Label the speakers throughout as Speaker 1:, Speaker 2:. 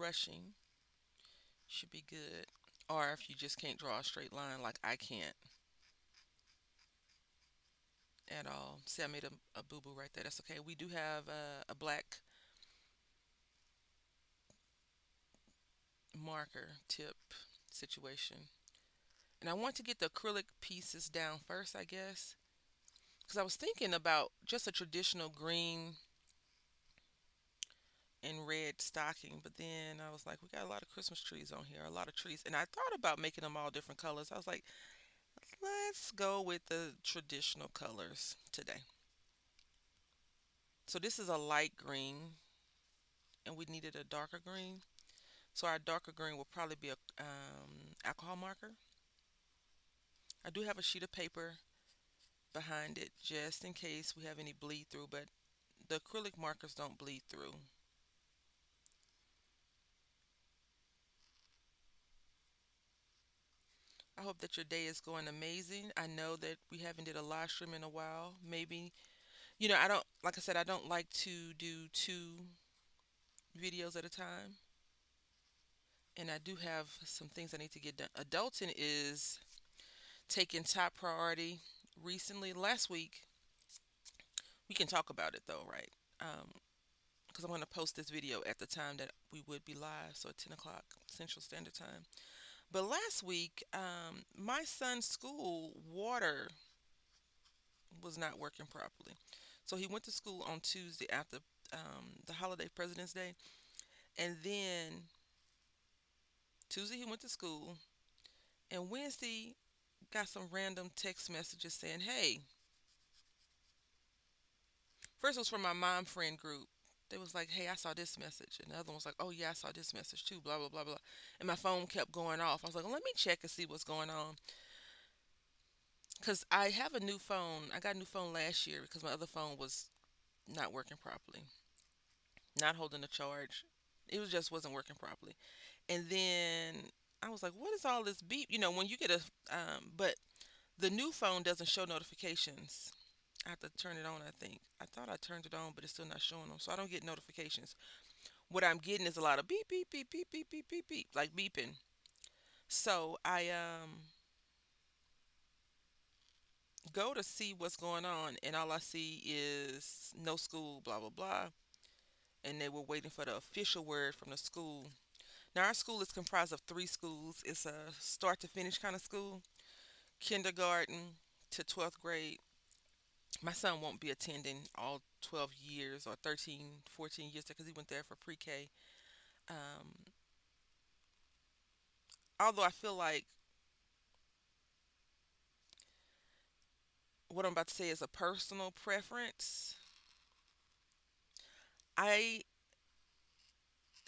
Speaker 1: brushing, should be good. Or if you just can't draw a straight line like I can't at all. See, I made a boo boo right there. That's okay. We do have a black marker tip situation. And I want to get the acrylic pieces down first, I guess. Because I was thinking about just a traditional green and red stocking, but then I was like, we got a lot of Christmas trees on here, a lot of trees. And I thought about making them all different colors. I was like, let's go with the traditional colors today. So this is a light green, and we needed a darker green. So our darker green will probably be a alcohol marker. I do have a sheet of paper behind it just in case we have any bleed through, but the acrylic markers don't bleed through. I hope that your day is going amazing. I know that we haven't did a live stream in a while. Maybe, I don't, like I said, I don't like to do two videos at a time. And I do have some things I need to get done. Adulting is taking top priority. Recently, last week, we can talk about it though, right? Because I'm going to post this video at the time that we would be live, so at 10 o'clock Central Standard Time. But last week, my son's school water was not working properly. So he went to school on Tuesday after the holiday, President's Day. And then Tuesday he went to school. And Wednesday got some random text messages saying, hey, first it was from my mom friend group. They was like, hey, I saw this message. And the other one was like, oh, yeah, I saw this message too, blah, blah, blah, blah. And my phone kept going off. I was like, well, let me check and see what's going on. Because I have a new phone. I got a new phone last year because my other phone was not working properly, not holding the charge. It was just wasn't working properly. And then I was like, what is all this beep? When you get but the new phone doesn't show notifications. I have to turn it on, I think. I thought I turned it on, but it's still not showing them. So I don't get notifications. What I'm getting is a lot of beep, beep, beep, beep, beep, beep, beep, beep, like beeping. So I go to see what's going on, and all I see is no school, blah, blah, blah. And they were waiting for the official word from the school. Now, our school is comprised of three schools. It's a start to finish kind of school, kindergarten to 12th grade. My son won't be attending all 12 years or 13, 14 years because he went there for pre K. Um, although I feel like what I'm about to say is a personal preference, I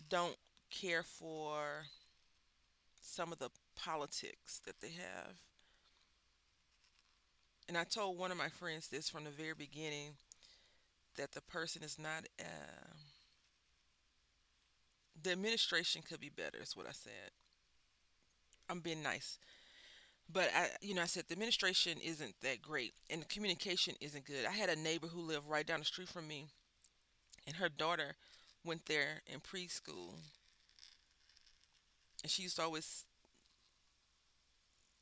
Speaker 1: don't care for some of the politics that they have. And I told one of my friends this from the very beginning that the person is not, the administration could be better, is what I said. I'm being nice. But I said the administration isn't that great and the communication isn't good. I had a neighbor who lived right down the street from me, and her daughter went there in preschool. And she used to always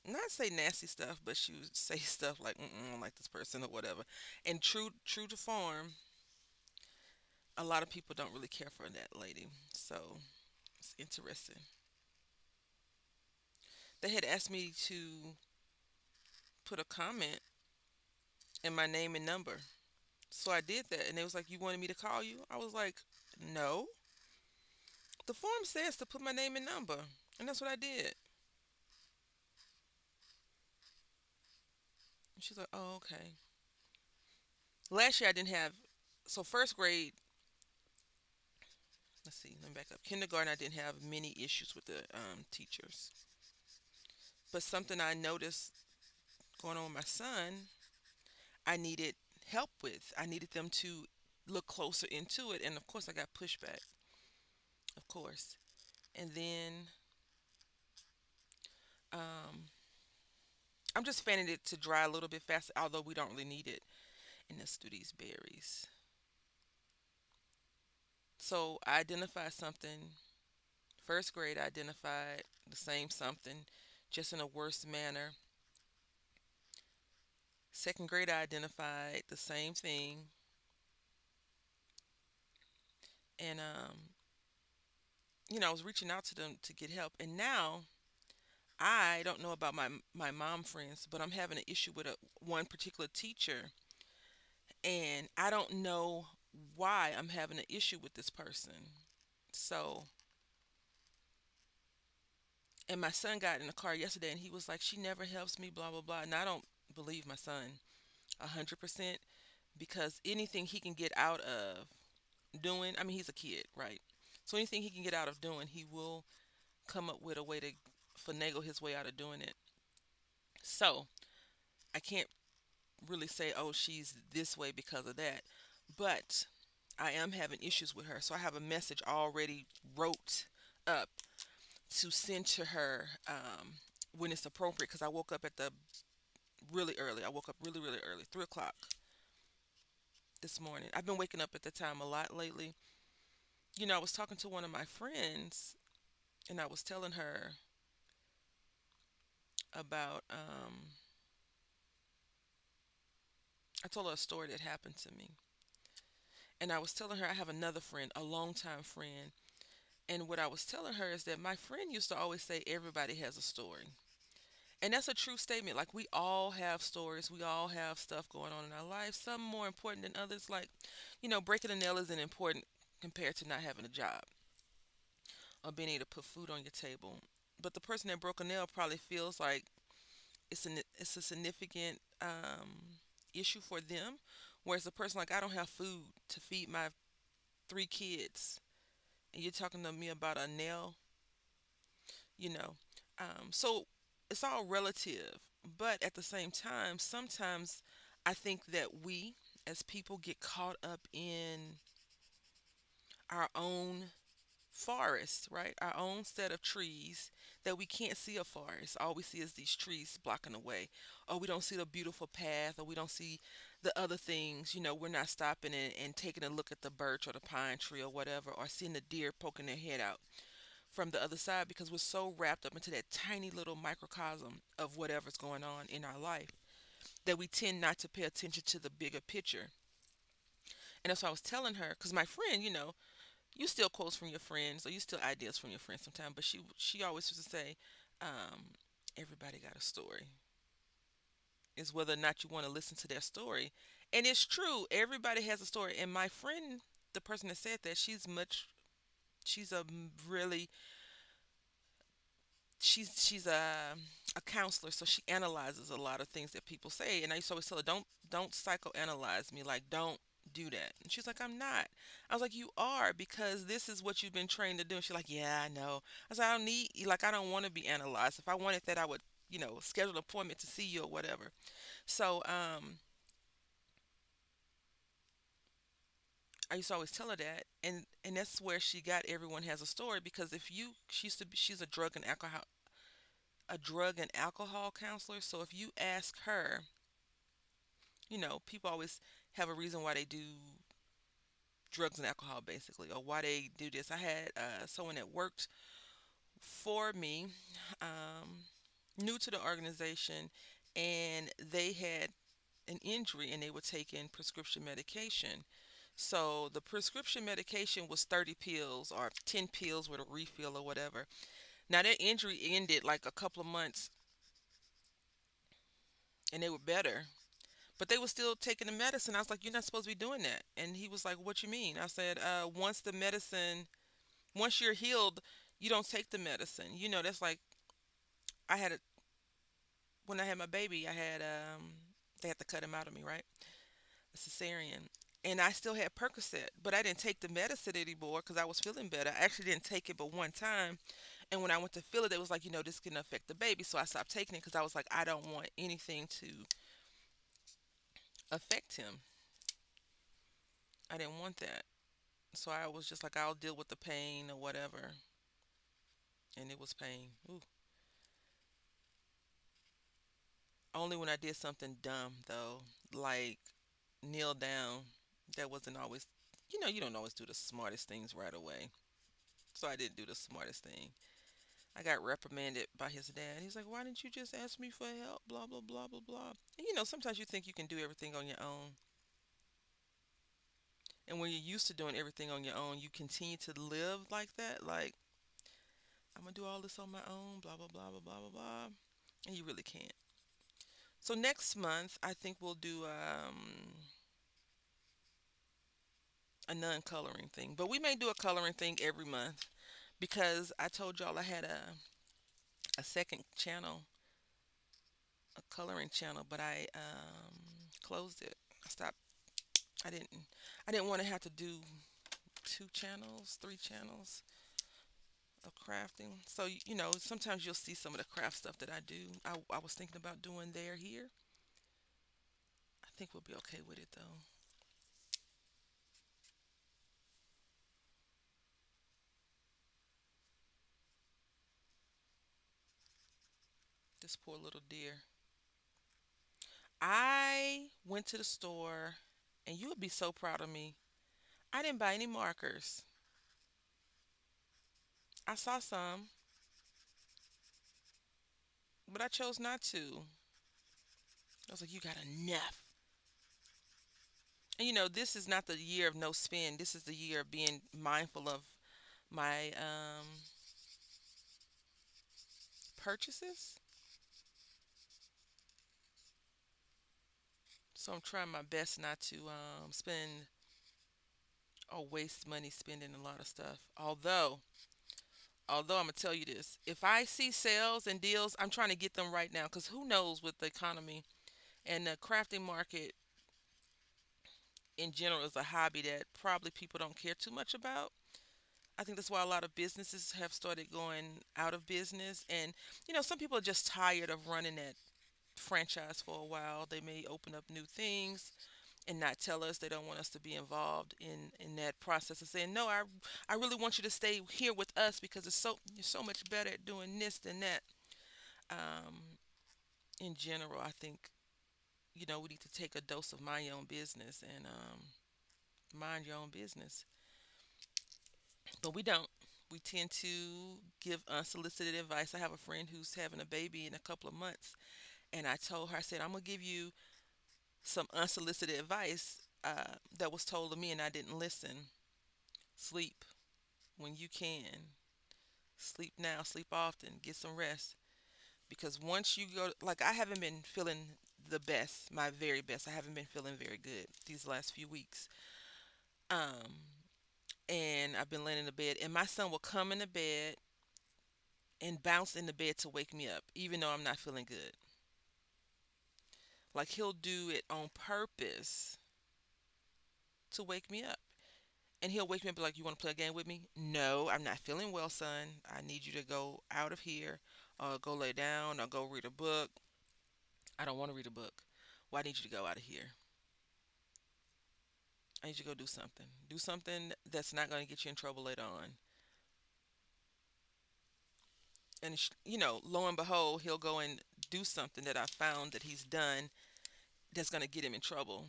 Speaker 1: not say nasty stuff, but she would say stuff like, I don't like this person or whatever. And true to form, a lot of people don't really care for that lady. So it's interesting. They had asked me to put a comment in my name and number. So I did that. And they was like, you wanted me to call you? I was like, no. The form says to put my name and number. And that's what I did. And she's like, oh, okay. Last year I didn't have, so first grade, let's see, let me back up. Kindergarten, I didn't have many issues with the teachers. But something I noticed going on with my son, I needed help with. I needed them to look closer into it. And of course, I got pushback, of course. And then um, I'm just fanning it to dry a little bit faster, although we don't really need it. And let's do these berries. So I identified something First grade, I identified the same something, just in a worse manner. Second grade, I identified the same thing, and I was reaching out to them to get help. And now I don't know about my mom friends, but I'm having an issue with one particular teacher, and I don't know why I'm having an issue with this person. So, and my son got in the car yesterday, and he was like, "She never helps me," blah blah blah. And I don't believe my son 100% because anything he can get out of doing, I mean, he's a kid, right? So anything he can get out of doing, he will come up with a way to finagle his way out of doing it. So I can't really say, oh, she's this way because of that. But I am having issues with her. So I have a message already wrote up to send to her when it's appropriate because I woke up at the really early. I woke up really, really early, 3 o'clock this morning. I've been waking up at the time a lot lately. I was talking to one of my friends and I was telling her about, I told her a story that happened to me. And I was telling her I have another friend, a longtime friend. And what I was telling her is that my friend used to always say everybody has a story. And that's a true statement. Like, we all have stories. We all have stuff going on in our life. Some more important than others. Like, breaking a nail isn't important compared to not having a job or being able to put food on your table. But the person that broke a nail probably feels like it's a significant issue for them. Whereas the person like, I don't have food to feed my 3 kids, and you're talking to me about a nail, you know. So it's all relative, but at the same time, sometimes I think that we as people get caught up in our own forest, right? Our own set of trees that we can't see a forest. All we see is these trees blocking the way. Or we don't see the beautiful path, or we don't see the other things. We're not stopping and taking a look at the birch or the pine tree or whatever, or seeing the deer poking their head out from the other side because we're so wrapped up into that tiny little microcosm of whatever's going on in our life that we tend not to pay attention to the bigger picture. And that's what I was telling her because my friend, you steal quotes from your friends or you steal ideas from your friends sometimes, but she always used to say, everybody got a story. Is whether or not you want to listen to their story. And it's true, everybody has a story. And my friend, the person that said that, she's a really she's a counselor, so she analyzes a lot of things that people say. And I used to always tell her, don't psychoanalyze me, like don't do that. And she's like, I'm not. I was like, you are, because this is what you've been trained to do. And she's like, yeah, I know. I was like, I don't need, like, I don't want to be analyzed. If I wanted that, I would, schedule an appointment to see you or whatever. So I used to always tell her that, and that's where she got everyone has a story, because if you she used to be she's a drug and alcohol counselor. So if you ask her, people always have a reason why they do drugs and alcohol, basically, or why they do this. I had someone that worked for me, um, new to the organization, and they had an injury and they were taking prescription medication. So the prescription medication was 30 pills or 10 pills with a refill or whatever. Now their injury ended like a couple of months and they were better. But they were still taking the medicine. I was like, you're not supposed to be doing that. And he was like, what you mean? I said, once you're healed, you don't take the medicine. That's like, I had a, when I had my baby, they had to cut him out of me, right? A cesarean. And I still had Percocet, but I didn't take the medicine anymore because I was feeling better. I actually didn't take it but one time. And when I went to fill it, it was like, this can affect the baby. So I stopped taking it because I was like, I don't want anything to affect him. I didn't want that. So I was just like, I'll deal with the pain or whatever. And it was pain. Ooh. Only when I did something dumb, though, like kneel down. That wasn't always, you don't always do the smartest things right away. So I didn't do the smartest thing. I got reprimanded by his dad. He's like, "Why didn't you just ask me for help? Blah blah blah blah blah." And sometimes you think you can do everything on your own, and when you're used to doing everything on your own, you continue to live like that. Like, I'm gonna do all this on my own. Blah blah blah blah blah blah blah, and you really can't. So next month, I think we'll do a non-coloring thing, but we may do a coloring thing every month because I told y'all I had a second channel, a coloring channel, but I closed it. I stopped. I didn't. I didn't want to have to do two channels, three channels of crafting. So sometimes you'll see some of the craft stuff that I do. I was thinking about doing there here. I think we'll be okay with it though. This poor little deer. I went to the store, and you would be so proud of me. I didn't buy any markers. I saw some, but I chose not to. I was like, you got enough. And this is not the year of no spend. This is the year of being mindful of my purchases. So I'm trying my best not to spend or waste money spending a lot of stuff. Although I'm gonna tell you this, if I see sales and deals, I'm trying to get them right now because who knows with the economy and the crafting market in general is a hobby that probably people don't care too much about. I think that's why a lot of businesses have started going out of business. And, some people are just tired of running that franchise for a while. They may open up new things and not tell us they don't want us to be involved in that process and saying, no, I really want you to stay here with us because you're so much better at doing this than that. Um, in general, I think, we need to take a dose of mind your own business and mind your own business. But we don't. We tend to give unsolicited advice. I have a friend who's having a baby in a couple of months, and I told her, I said, I'm gonna give you some unsolicited advice that was told to me, and I didn't listen. Sleep when you can. Sleep now. Sleep often. Get some rest. Because once you go, like I haven't been feeling the best, my very best. I haven't been feeling very good these last few weeks. Um, and I've been laying in the bed, and my son will come in the bed and bounce in the bed to wake me up, even though I'm not feeling good. Like he'll do it on purpose to wake me up. And he'll wake me up and be like, "You want to play a game with me?" No, I'm not feeling well, son. I need you to go out of here, or go lay down, or go read a book. I don't want to read a book. Well, I need you to go out of here. I need you to go do something. Do something that's not going to get you in trouble later on. And, lo and behold, he'll go and do something that I found that he's done that's going to get him in trouble.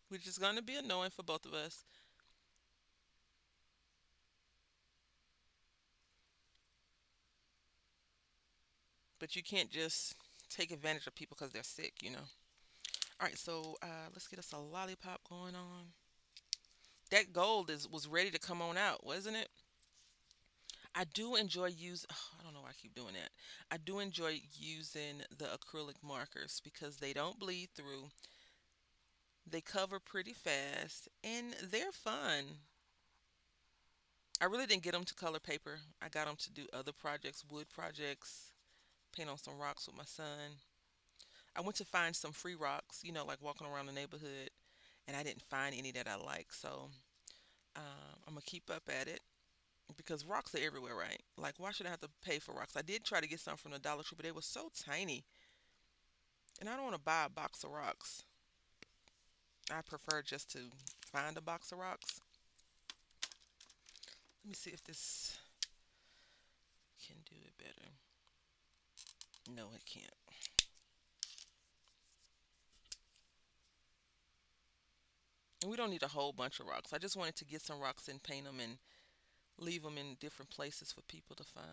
Speaker 1: Which is going to be annoying for both of us. But you can't just take advantage of people because they're sick. All right, so let's get us a lollipop going on. That gold was ready to come on out, wasn't it? I do enjoy use. I don't know why I keep doing that. I do enjoy using the acrylic markers because they don't bleed through. They cover pretty fast and they're fun. I really didn't get them to color paper. I got them to do other projects, wood projects, paint on some rocks with my son. I went to find some free rocks, like walking around the neighborhood, and I didn't find any that I like. So I'm gonna keep up at it because rocks are everywhere, right? Like, why should I have to pay for rocks? I did try to get some from the Dollar Tree, but they were so tiny, and I don't want to buy a box of rocks. I prefer just to find a box of rocks. Let me see if this can do it better. No, it can't. And we don't need a whole bunch of rocks. I just wanted to get some rocks and paint them and leave them in different places for people to find.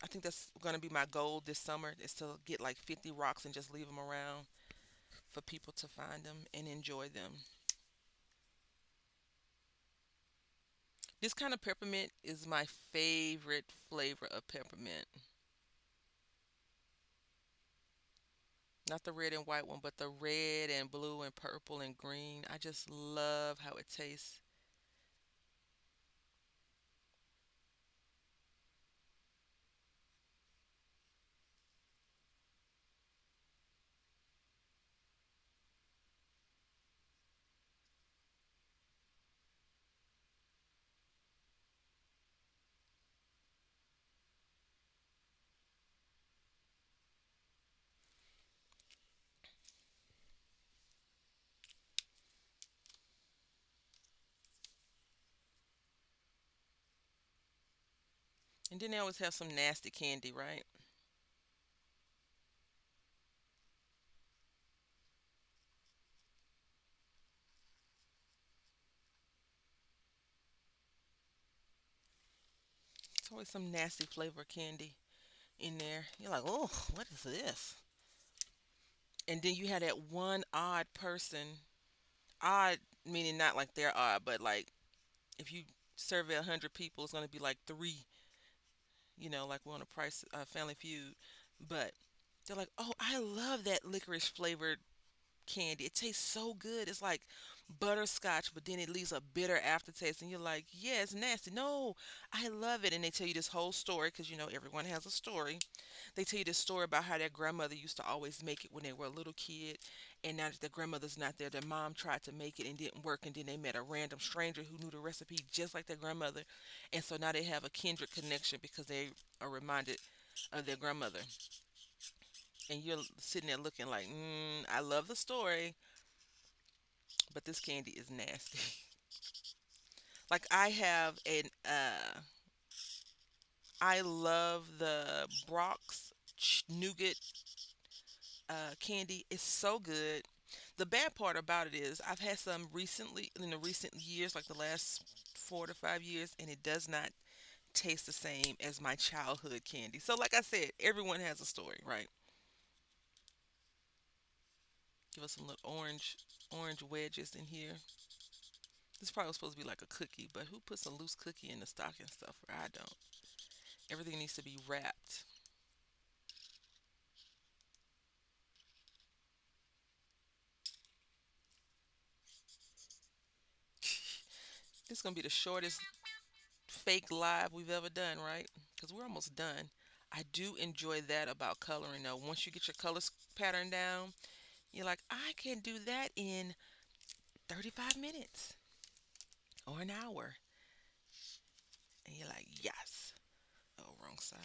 Speaker 1: I think that's going to be my goal this summer is to get like 50 rocks and just leave them around for people to find them and enjoy them. This kind of peppermint is my favorite flavor of peppermint. Not the red and white one, but the red and blue and purple and green. I just love how it tastes. And then they always have some nasty candy, right? It's always some nasty flavor candy in there. You're like, oh, what is this? And then you had that one odd person. Odd meaning not like they're odd, but like if you survey 100 people, it's gonna be like three. Like we're on a Price Family Feud, but they're like, oh, I love that licorice flavored candy. It tastes so good. It's like butterscotch, but then it leaves a bitter aftertaste. And you're like, yeah, it's nasty. No, I love it. And they tell you this whole story because everyone has a story. They tell you this story about how their grandmother used to always make it when they were a little kid. And now that their grandmother's not there, their mom tried to make it and didn't work. And then they met a random stranger who knew the recipe just like their grandmother. And so now they have a kindred connection because they are reminded of their grandmother. And you're sitting there looking like, I love the story, but this candy is nasty. Like I have I love the Brock's nougat candy. It's so good. The bad part about it is I've had some recently in the recent years, like the last 4 to 5 years, and it does not taste the same as my childhood candy. So, like I said, everyone has a story, right? Give us some little orange wedges in here. This probably was supposed to be like a cookie, but who puts a loose cookie in the stocking stuffer? I don't. Everything needs to be wrapped. This is gonna be the shortest fake live we've ever done, right? Because we're almost done. I do enjoy that about coloring though. Once you get your pattern down, you're like, I can do that in 35 minutes or an hour. And you're like, yes. Oh, wrong side.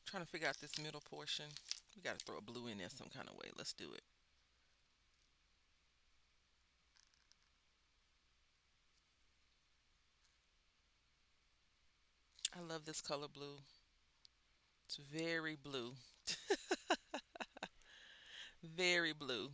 Speaker 1: Trying to figure out this middle portion. We got to throw a blue in there some kind of way. Let's do it. I love this color blue. It's very blue. Very blue.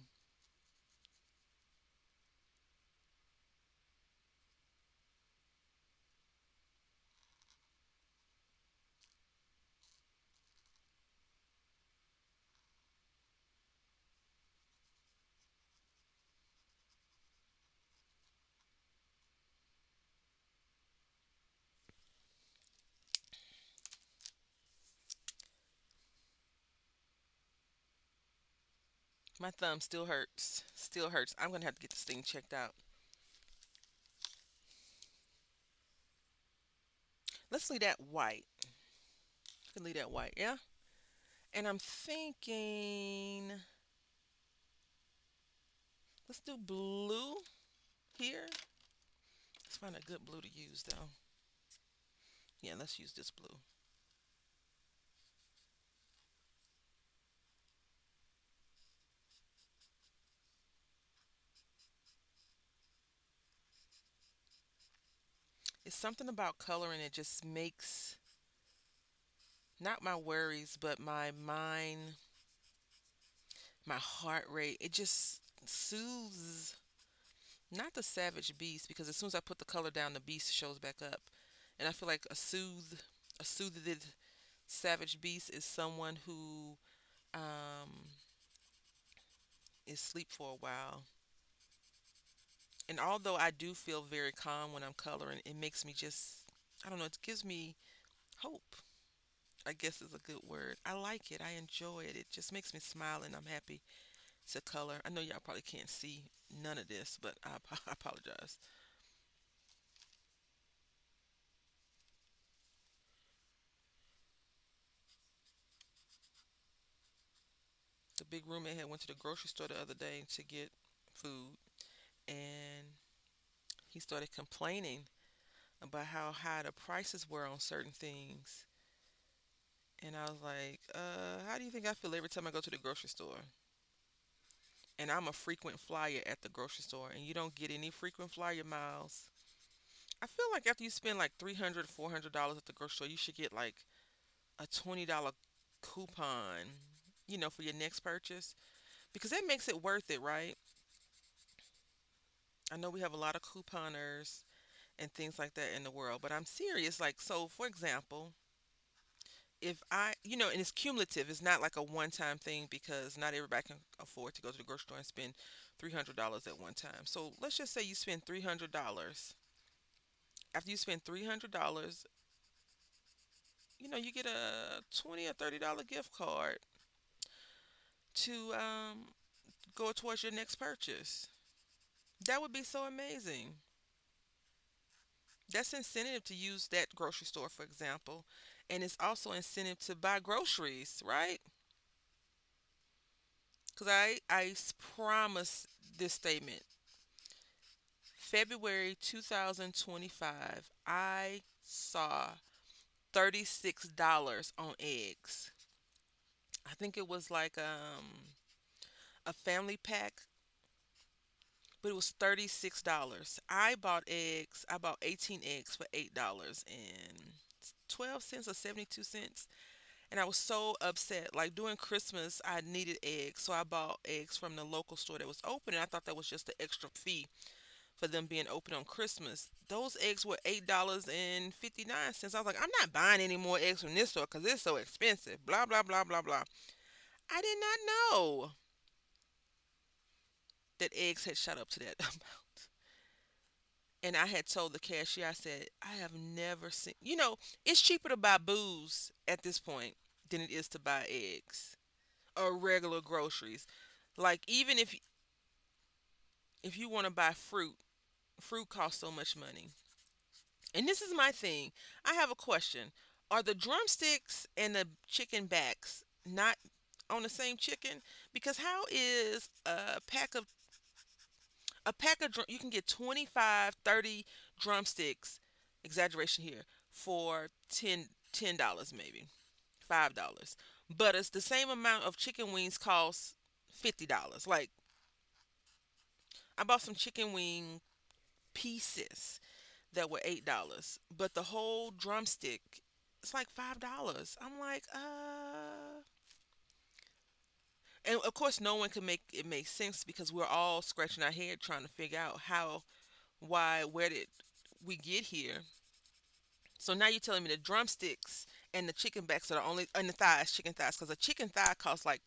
Speaker 1: My thumb still hurts. Still hurts. I'm going to have to get this thing checked out. Let's leave that white. You can leave that white, yeah? And I'm thinking Let's do blue here. Let's find a good blue to use though. Yeah, let's use this blue. It's something about coloring it just makes not my worries, but my mind, my heart rate, it just soothes not the savage beast because as soon as I put the color down, the beast shows back up. And I feel like a soothed savage beast is someone who um, is asleep for a while. And although I do feel very calm when I'm coloring, it makes me just, I don't know, it gives me hope. I guess is a good word. I like it. I enjoy it. It just makes me smile and I'm happy to color. I know y'all probably can't see none of this, but I apologize. The big roommate had went to the grocery store the other day to get food, and he started complaining about how high the prices were on certain things. And I was like, how do you think I feel every time I go to the grocery store? And I'm a frequent flyer at the grocery store, and you don't get any frequent flyer miles. I feel like after you spend like $300, $400 at the grocery store, you should get like a $20 coupon, for your next purchase because that makes it worth it, right? I know we have a lot of couponers and things like that in the world, but I'm serious. Like, so for example, if and it's cumulative, it's not like a one time thing because not everybody can afford to go to the grocery store and spend $300 at one time. So let's just say you spend $300. After you spend $300, you get a 20 or $30 gift card to go towards your next purchase. That would be so amazing. That's incentive to use that grocery store, for example. And it's also incentive to buy groceries, right? Because promise this statement. February 2025, I saw $36 on eggs. I think it was like a family pack, but it was $36. I bought eggs. I bought 18 eggs for $8 and 12 cents or 72 cents. And I was so upset. Like during Christmas, I needed eggs, so I bought eggs from the local store that was open, and I thought that was just the extra fee for them being open on Christmas. Those eggs were $8.59. I was like, I'm not buying any more eggs from this store because it's so expensive. Blah blah blah blah blah. I did not know that eggs had shot up to that amount. And I had told the cashier, I said, I have never seen, it's cheaper to buy booze at this point than it is to buy eggs or regular groceries. Like even if you want to buy fruit, fruit costs so much money. And this is my thing. I have a question. Are the drumsticks and the chicken backs not on the same chicken? Because how is you can get 25, 30 drumsticks, exaggeration here, for $10 maybe, $5. But it's the same amount of chicken wings cost $50. Like I bought some chicken wing pieces that were $8, but the whole drumstick it's like $5. I'm like, and of course no one can make it make sense because we're all scratching our head trying to figure out how, why, where did we get here. So now you're telling me the drumsticks and the chicken backs are the only, and the thighs, chicken thighs, because a chicken thigh costs like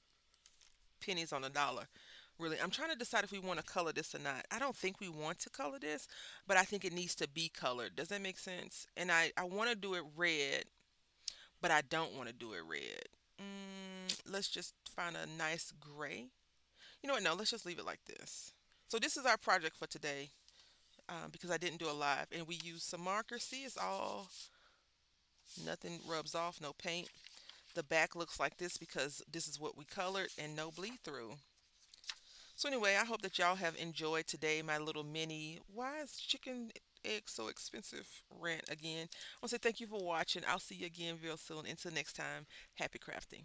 Speaker 1: pennies on a dollar. Really, I'm trying to decide if we want to color this or not. I don't think we want to color this, but I think it needs to be colored. Does that make sense? And I want to do it red, but I don't want to do it red. Let's just find a nice gray. You know what? No, let's just leave it like this. So this is our project for today because I didn't do a live, and we used some markers. See, it's all nothing rubs off, no paint. The back looks like this because this is what we colored and no bleed through. So anyway, I hope that y'all have enjoyed today my little mini why is chicken eggs so expensive rant again. I want to say thank you for watching. I'll see you again real soon. Until next time, happy crafting.